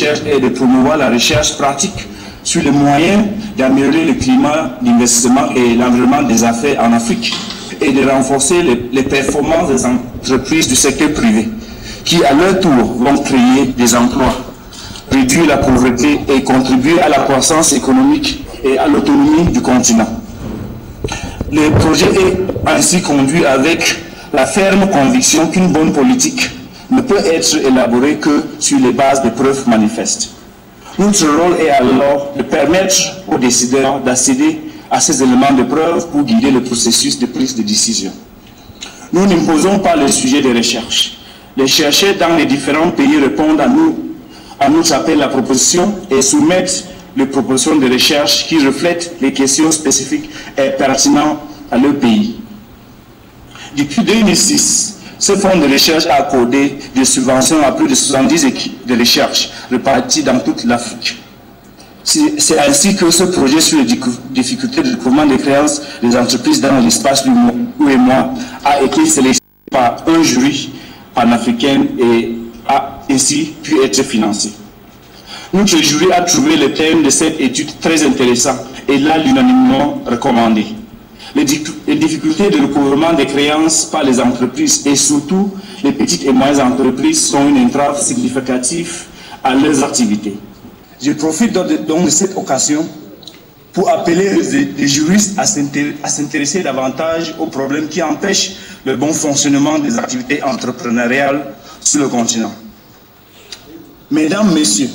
recherche est de promouvoir la recherche pratique sur les moyens d'améliorer le climat d'investissement et l'environnement des affaires en Afrique et de renforcer les performances des entreprises du secteur privé qui, à leur tour, vont créer des emplois, réduire la pauvreté et contribuer à la croissance économique et à l'autonomie du continent. Le projet est ainsi conduit avec la ferme conviction qu'une bonne politique ne peut être élaborée que sur les bases de preuves manifestes. Notre rôle est alors de permettre aux décideurs d'accéder à ces éléments de preuve pour guider le processus de prise de décision. Nous n'imposons pas le sujet de recherche. Les chercheurs dans les différents pays répondent à notre appel à proposition et soumettent les propositions de recherche qui reflètent les questions spécifiques et pertinentes à leur pays. Depuis 2006, ce fonds de recherche a accordé des subventions à plus de 70 équipes de recherche réparties dans toute l'Afrique. C'est ainsi que ce projet sur les difficultés de recouvrement des créances des entreprises dans l'espace du UEMOA a été sélectionné par un jury panafricain et a ainsi pu être financé. Notre jury a trouvé le thème de cette étude très intéressant et l'a unanimement recommandé. Les difficultés de recouvrement des créances par les entreprises et surtout les petites et moyennes entreprises sont une entrave significative à leurs activités. Je profite donc de cette occasion pour appeler les juristes à s'intéresser davantage aux problèmes qui empêchent le bon fonctionnement des activités entrepreneuriales sur le continent. Mesdames, Messieurs,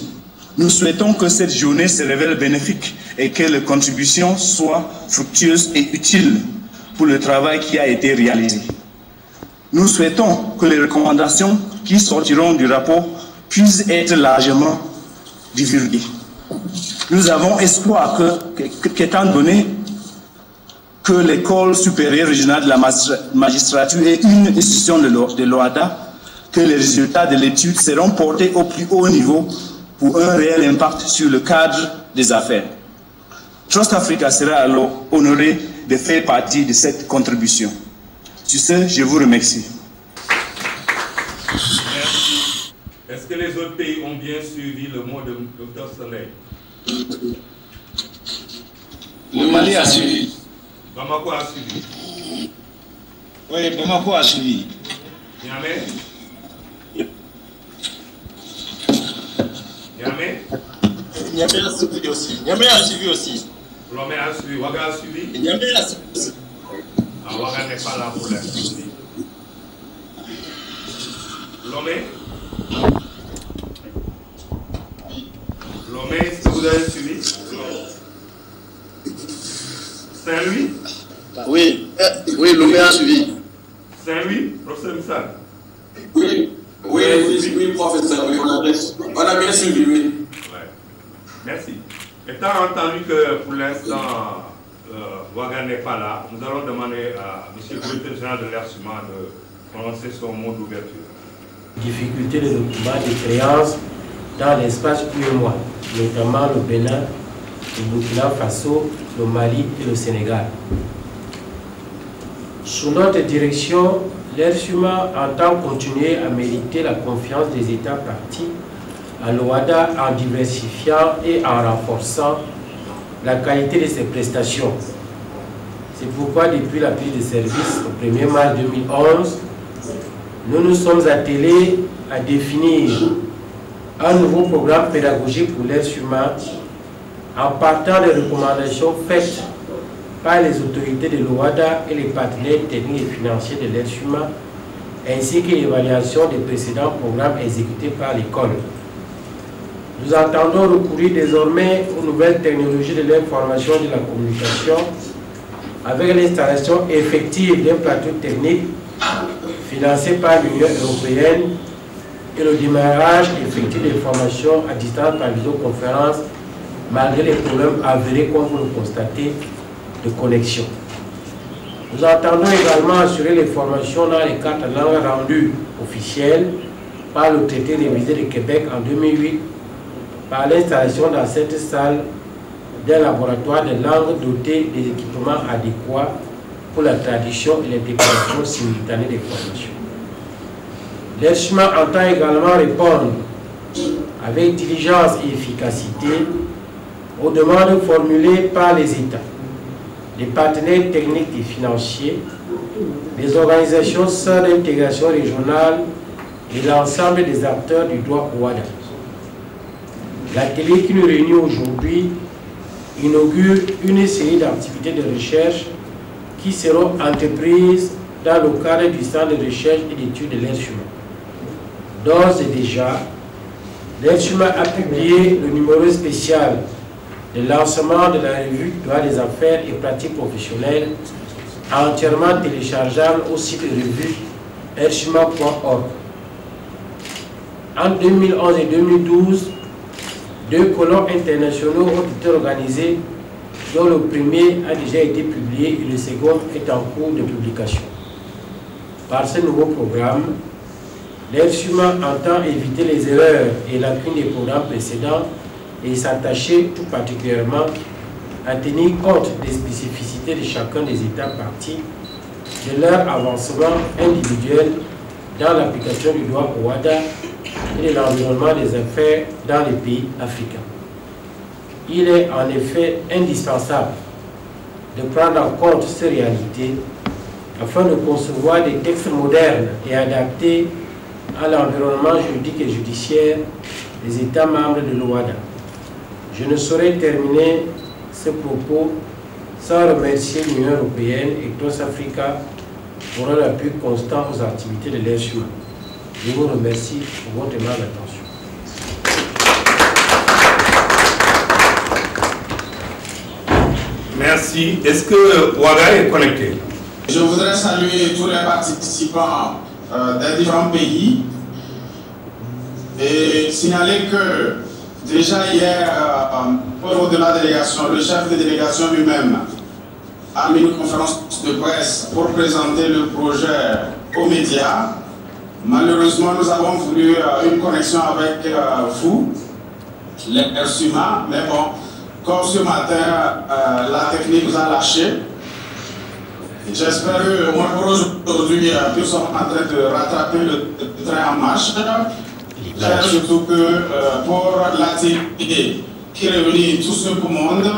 nous souhaitons que cette journée se révèle bénéfique et que les contributions soient fructueuses et utiles pour le travail qui a été réalisé. Nous souhaitons que les recommandations qui sortiront du rapport puissent être largement divulguées. Nous avons espoir qu'étant donné que l'École supérieure régionale de la magistrature est une institution de l'OADA, que les résultats de l'étude seront portés au plus haut niveau pour un réel impact sur le cadre des affaires. Trust Africa sera alors honoré de faire partie de cette contribution. Sur ce, je vous remercie. Merci. Est-ce que les autres pays ont bien suivi le mot de Dr Soleil? Le Mali a suivi. Bamako a suivi. Oui, Bamako a suivi. Niamey? Niamey? Niamey a suivi aussi. Niamey a suivi aussi. Lomé a suivi. Ouaga a suivi? Niamey a suivi aussi. Ah, Ouaga n'est pas là pour l'instant. Lomé? Lomé, est-ce que vous avez suivi? Saint-Louis? Oui, oui, Lomé a suivi. Saint-Louis, professeur Moussa? Oui, oui, oui, professeur, oui, on a bien suivi, oui. Ouais. Merci. Étant entendu que pour l'instant, Ouaga n'est pas là, nous allons demander à M. le directeur général de l'ERSUMA de prononcer son mot d'ouverture. Difficulté de recouvrement des créances dans l'espace UEMOA, notamment le Bénin, le Burkina Faso, le Mali et le Sénégal. Sous notre direction, l'ERSUMA entend continuer à mériter la confiance des États partis à l'OADA en diversifiant et en renforçant la qualité de ses prestations. C'est pourquoi depuis la prise de service au 1er mars 2011, nous nous sommes attelés à définir un nouveau programme pédagogique pour l'ERSUMA en partant des recommandations faites par les autorités de l'OADA et les partenaires techniques et financiers de l'ERSUMA, ainsi que l'évaluation des précédents programmes exécutés par l'école. Nous entendons recourir désormais aux nouvelles technologies de l'information et de la communication avec l'installation effective d'un plateau technique financé par l'Union européenne et le démarrage effectif des formations à distance par visioconférence malgré les problèmes avérés, comme vous le constatez, de connexion. Nous entendons également assurer les formations dans les 4 langues rendues officielles par le traité révisé de Québec en 2008 par l'installation dans cette salle d'un laboratoire de langue doté des équipements adéquats pour la traduction et l'intégration simultanée des formations. L'ERSUMA entend également répondre à avec diligence et efficacité aux demandes formulées par les États, les partenaires techniques et financiers, les organisations sœurs d'intégration régionale et l'ensemble des acteurs du droit OHADA. L'atelier qui nous réunit aujourd'hui inaugure une série d'activités de recherche qui seront entreprises dans le cadre du Centre de recherche et d'études de l'être humain. D'ores et déjà, l'être humain a publié le numéro spécial de lancement de la revue Droit des affaires et pratiques professionnelles entièrement téléchargeable au site de revue erchuma.org. En 2011 et 2012, 2 colloques internationaux ont été organisés, dont le premier a déjà été publié et le second est en cours de publication. Par ce nouveau programme, l'ERSUMA entend éviter les erreurs et lacunes des programmes précédents et s'attacher tout particulièrement à tenir compte des spécificités de chacun des États partis, de leur avancement individuel dans l'application du droit OHADA et de l'environnement des affaires dans les pays africains. Il est en effet indispensable de prendre en compte ces réalités afin de concevoir des textes modernes et adaptés à l'environnement juridique et judiciaire des États membres de l'OHADA. Je ne saurais terminer ce propos sans remercier l'Union européenne et Cross Africa pour leur appui constant aux activités de l'ERSUMA. Je vous remercie pour votre aimable attention. Merci. Est-ce que Ouaga est connecté? Je voudrais saluer tous les participants des différents pays et signaler que déjà hier, au niveau de la délégation, le chef de délégation lui-même a mis une conférence de presse pour présenter le projet aux médias. Malheureusement, nous avons voulu une connexion avec vous, les ERSUMA, mais bon, comme ce matin, la technique nous a lâché. J'espère que moi, pour aujourd'hui, nous sommes en train de rattraper le train en marche. J'espère surtout que pour l'activité qui réunit tout ce beau monde,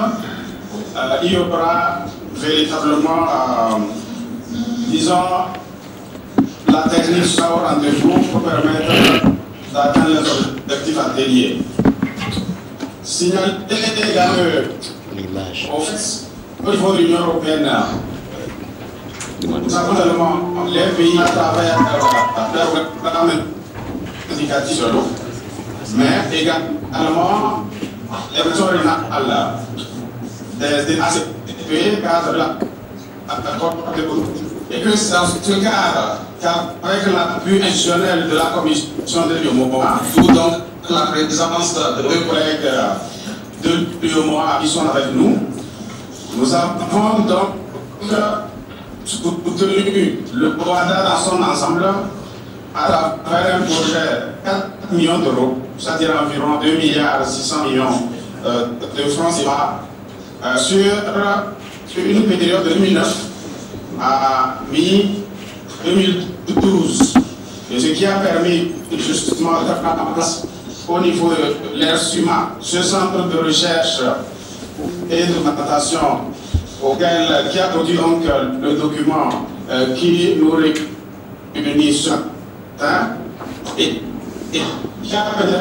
il y aura véritablement, disons, la technique sera au rendez-vous pour permettre d'atteindre les objectifs ateliers. Signaler également au niveau de l'Union européenne, nous avons également les pays à travers leur programme indicatif sur l'eau, mais également les régions régionales des ACP, cadre de l'accord de Cotonou. Et que c'est dans ce cadre qu'avec l'appui institutionnel de la commission de l'UEMOA, d'où donc la présence de 2 collègues de l'UEMOA qui sont avec nous, nous avons donc soutenu le OHADA dans son ensemble à travers un projet 4 millions d'euros, c'est-à-dire environ 2 milliards 600 millions de francs CFA sur une période de 2009 à mi-2012, et ce qui a permis justement de mettre en place au niveau de l'ERSUMA ce centre de recherche et de documentation qui a produit donc le document qui nous réunit ce matin et qui a permis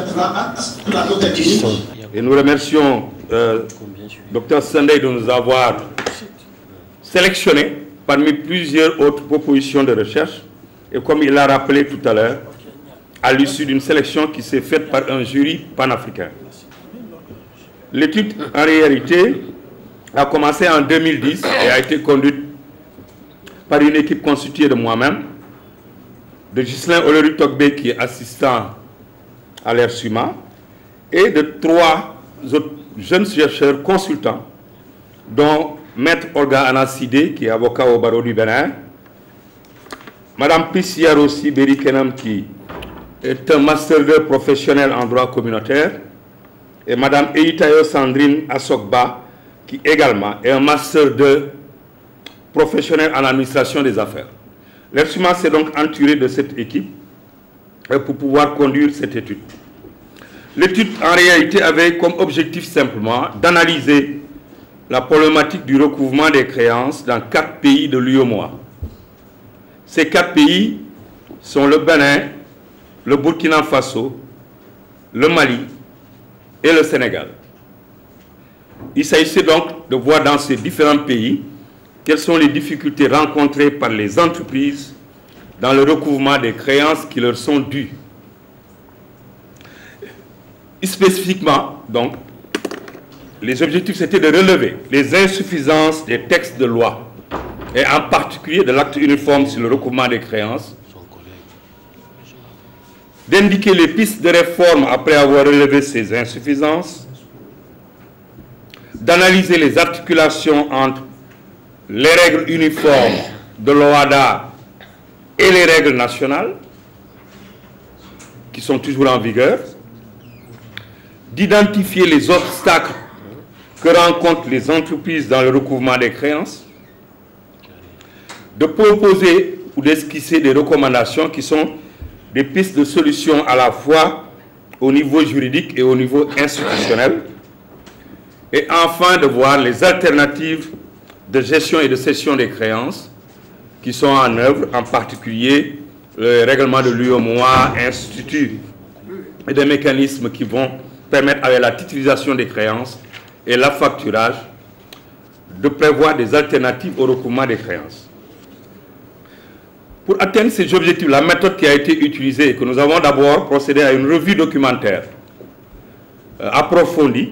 la technique. Et nous remercions Dr Sandey de nous avoir sélectionné parmi plusieurs autres propositions de recherche, et comme il l'a rappelé tout à l'heure, à l'issue d'une sélection qui s'est faite par un jury panafricain. L'étude, en réalité, a commencé en 2010 et a été conduite par une équipe constituée de moi-même, de Ghislain Oleru Togbe, qui est assistant à l'ERSUMA, et de 3 autres jeunes chercheurs consultants, dont Maître Olga Anaside, qui est avocat au barreau du Bénin, Madame Pissia Rossi Berikenam, qui est un master 2 professionnel en droit communautaire, et Madame Eitayo Sandrine Assokba, qui également est un master 2 professionnel en administration des affaires. L'ERSUMA s'est donc entouré de cette équipe pour pouvoir conduire cette étude. L'étude, en réalité, avait comme objectif simplement d'analyser la problématique du recouvrement des créances dans 4 pays de l'UEMOA. Ces 4 pays sont le Bénin, le Burkina Faso, le Mali et le Sénégal. Il s'agissait donc de voir dans ces différents pays quelles sont les difficultés rencontrées par les entreprises dans le recouvrement des créances qui leur sont dues. Spécifiquement, donc, les objectifs c'était de relever les insuffisances des textes de loi et en particulier de l'acte uniforme sur le recouvrement des créances, d'indiquer les pistes de réforme après avoir relevé ces insuffisances, d'analyser les articulations entre les règles uniformes de l'OHADA et les règles nationales qui sont toujours en vigueur, d'identifier les obstacles que rencontrent les entreprises dans le recouvrement des créances, de proposer ou d'esquisser des recommandations qui sont des pistes de solution à la fois au niveau juridique et au niveau institutionnel, et enfin de voir les alternatives de gestion et de cession des créances qui sont en œuvre, en particulier le règlement de l'UEMOA institue des mécanismes qui vont permettre, avec la titrisation des créances et l'affacturage, de prévoir des alternatives au recouvrement des créances. Pour atteindre ces objectifs, la méthode qui a été utilisée, que nous avons d'abord procédé à une revue documentaire approfondie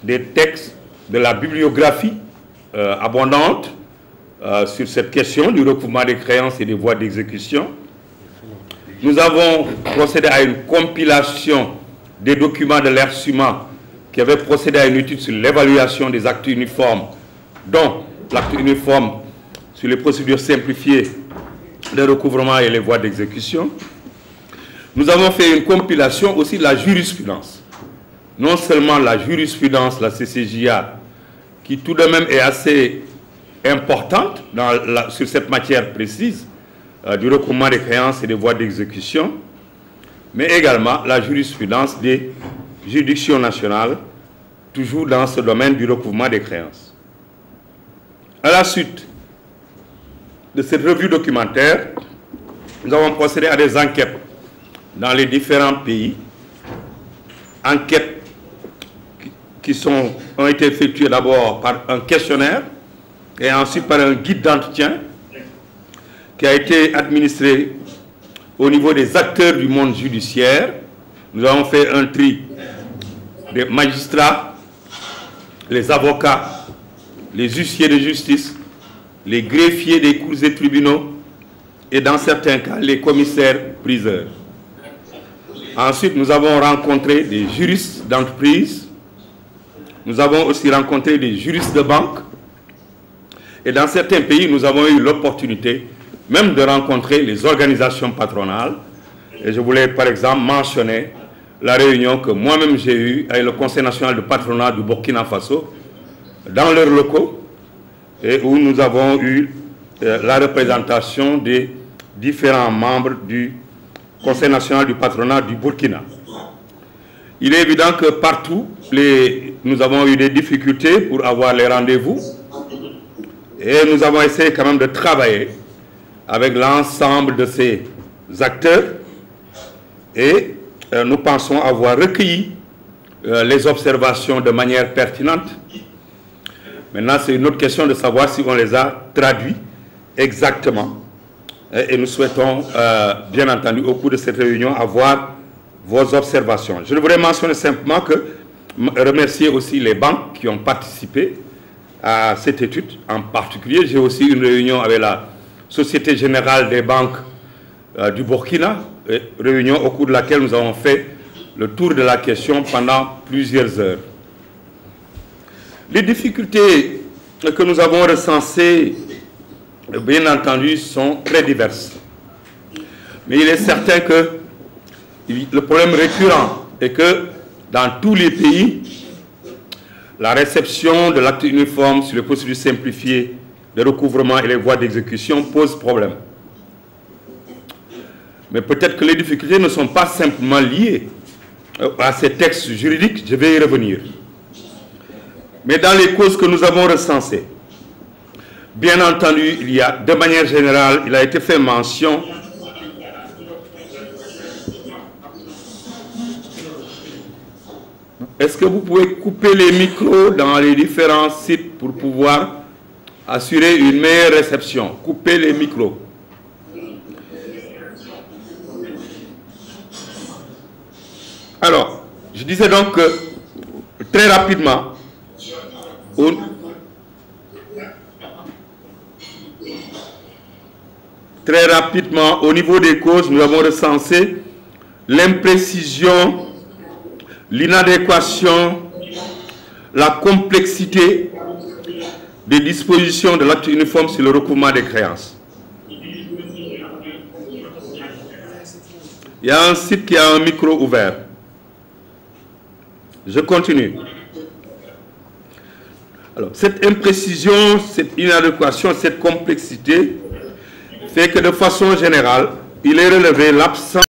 des textes, de la bibliographie abondante sur cette question du recouvrement des créances et des voies d'exécution. Nous avons procédé à une compilation des documents de l'ERSUMA qui avait procédé à une étude sur l'évaluation des actes uniformes, dont l'acte uniforme sur les procédures simplifiées de recouvrement et les voies d'exécution. Nous avons fait une compilation aussi de la jurisprudence. Non seulement la jurisprudence, la CCJA, qui tout de même est assez importante sur cette matière précise du recouvrement des créances et des voies d'exécution, mais également la jurisprudence des juridictions nationales, toujours dans ce domaine du recouvrement des créances. À la suite de cette revue documentaire, nous avons procédé à des enquêtes dans les différents pays, enquêtes qui ont été effectuées d'abord par un questionnaire et ensuite par un guide d'entretien qui a été administré au niveau des acteurs du monde judiciaire. Nous avons fait un tri des magistrats, les avocats, les huissiers de justice, les greffiers des cours et tribunaux et dans certains cas les commissaires-priseurs. Ensuite, nous avons rencontré des juristes d'entreprise, nous avons aussi rencontré des juristes de banque et dans certains pays, nous avons eu l'opportunité même de rencontrer les organisations patronales. Et je voulais par exemple mentionner la réunion que moi-même j'ai eue avec le Conseil national de patronat du Burkina Faso dans leurs locaux et où nous avons eu la représentation des différents membres du Conseil national du patronat du Burkina. Il est évident que partout, nous avons eu des difficultés pour avoir les rendez-vous et nous avons essayé quand même de travailler avec l'ensemble de ces acteurs et nous pensons avoir recueilli les observations de manière pertinente. Maintenant, c'est une autre question de savoir si on les a traduits exactement. Et nous souhaitons, bien entendu, au cours de cette réunion, avoir vos observations. Je voudrais mentionner simplement remercier aussi les banques qui ont participé à cette étude. En particulier, j'ai aussi une réunion avec la Société Générale des Banques du Burkina, réunion au cours de laquelle nous avons fait le tour de la question pendant plusieurs heures. Les difficultés que nous avons recensées, bien entendu, sont très diverses. Mais il est certain que le problème récurrent est que dans tous les pays, la réception de l'acte uniforme sur les procédures simplifiées de recouvrement et les voies d'exécution pose problème. Mais peut-être que les difficultés ne sont pas simplement liées à ces textes juridiques, je vais y revenir. Mais dans les causes que nous avons recensées, bien entendu, il y a, de manière générale, il a été fait mention Est-ce que vous pouvez couper les micros dans les différents sites pour pouvoir assurer une meilleure réception? Couper les micros. Alors, je disais donc que très rapidement, au niveau des causes, nous avons recensé l'imprécision, l'inadéquation, la complexité des dispositions de l'acte uniforme sur le recouvrement des créances. Il y a un site qui a un micro ouvert. Je continue. Alors, cette imprécision, cette inadéquation, cette complexité fait que de façon générale, il est relevé l'absence